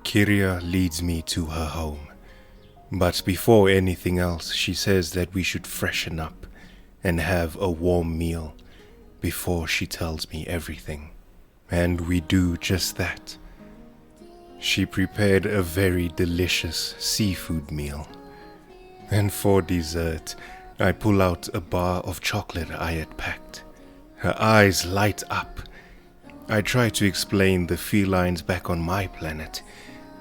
Kiria leads me to her home, but before anything else, she says that we should freshen up and have a warm meal before she tells me everything. And we do just that. She prepared a very delicious seafood meal. And for dessert, I pull out a bar of chocolate I had packed. Her eyes light up. I try to explain the felines back on my planet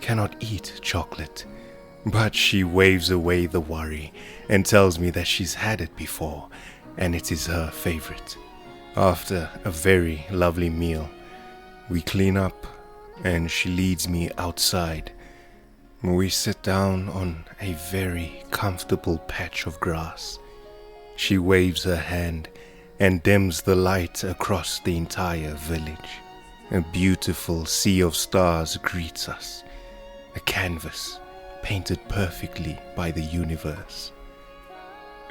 cannot eat chocolate, but she waves away the worry and tells me that she's had it before and it is her favorite. After a very lovely meal, we clean up and she leads me outside. We sit down on a very comfortable patch of grass. She waves her hand and dims the light across the entire village. A beautiful sea of stars greets us, a canvas painted perfectly by the universe.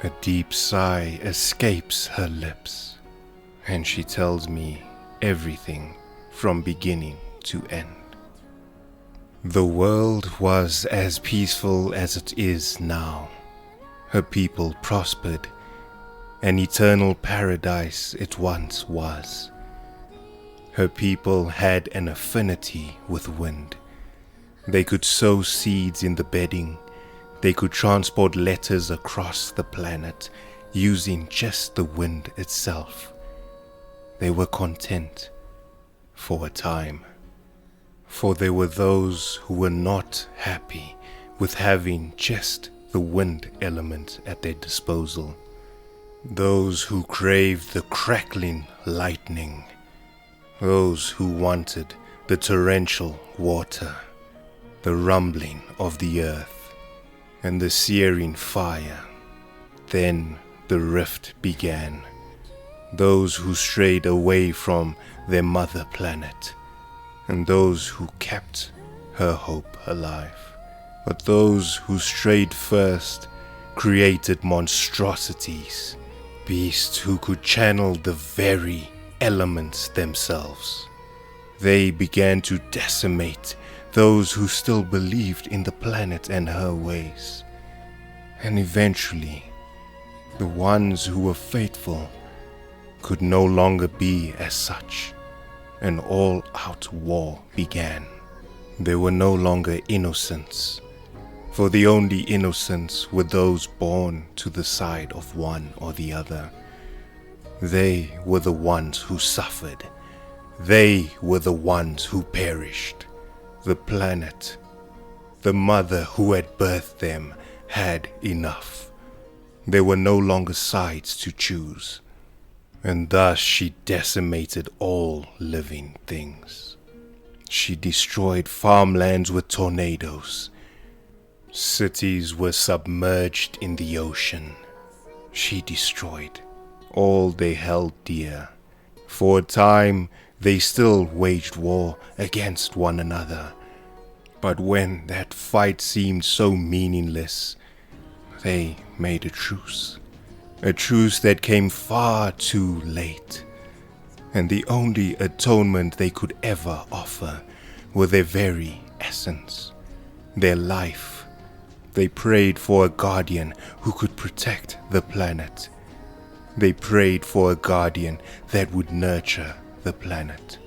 A deep sigh escapes her lips, and she tells me everything from beginning to end. The world was as peaceful as it is now. Her people prospered. An eternal paradise it once was. Her people had an affinity with wind. They could sow seeds in the bedding. They could transport letters across the planet using just the wind itself. They were content for a time. For there were those who were not happy with having just the wind element at their disposal. Those who craved the crackling lightning. Those who wanted the torrential water, the rumbling of the earth, and the searing fire. Then the rift began. Those who strayed away from their mother planet, and those who kept her hope alive. But those who strayed first created monstrosities, beasts who could channel the very elements themselves. They began to decimate those who still believed in the planet and her ways. And eventually, the ones who were faithful could no longer be as such. An all-out war began. There were no longer innocents, for the only innocents were those born to the side of one or the other. They were the ones who suffered. They were the ones who perished. The planet, the mother who had birthed them, had enough. There were no longer sides to choose. And thus she decimated all living things. She destroyed farmlands with tornadoes. Cities were submerged in the ocean. She destroyed all they held dear. For a time, they still waged war against one another. But when that fight seemed so meaningless, they made a truce. A truce that came far too late. And the only atonement they could ever offer were their very essence, their life. They prayed for a guardian who could protect the planet. They prayed for a guardian that would nurture the planet.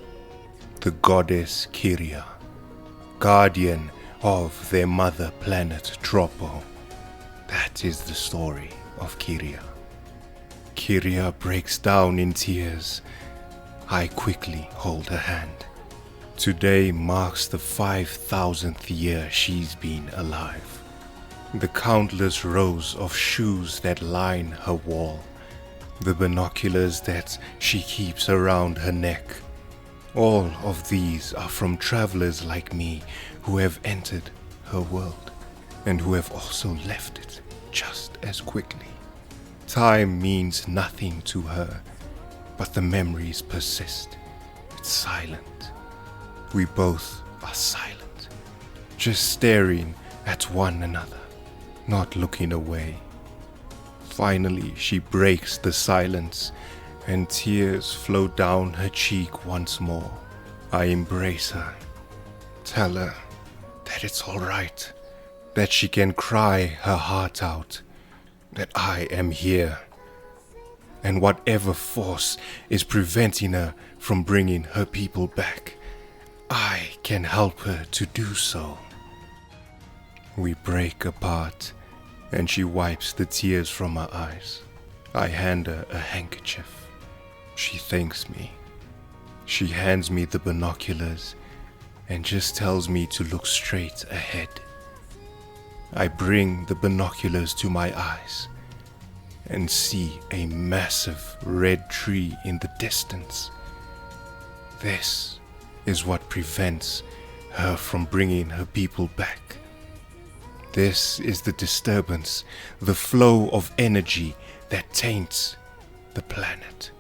The goddess Kiria, guardian of their mother planet Tropo. That is the story of Kiria. Kiria breaks down in tears. I quickly hold her hand. Today marks the 5,000th year she's been alive. The countless rows of shoes that line her wall. The binoculars that she keeps around her neck. All of these are from travelers like me who have entered her world and who have also left it just as quickly. Time means nothing to her, but the memories persist. It's silent. We both are silent, just staring at one another, not looking away. Finally, she breaks the silence, and tears flow down her cheek once more. I embrace her, tell her that it's all right, that she can cry her heart out, that I am here. And whatever force is preventing her from bringing her people back, I can help her to do so. We break apart, and she wipes the tears from her eyes. I hand her a handkerchief. She thanks me. She hands me the binoculars and just tells me to look straight ahead. I bring the binoculars to my eyes and see a massive red tree in the distance. This is what prevents her from bringing her people back. This is the disturbance, the flow of energy that taints the planet.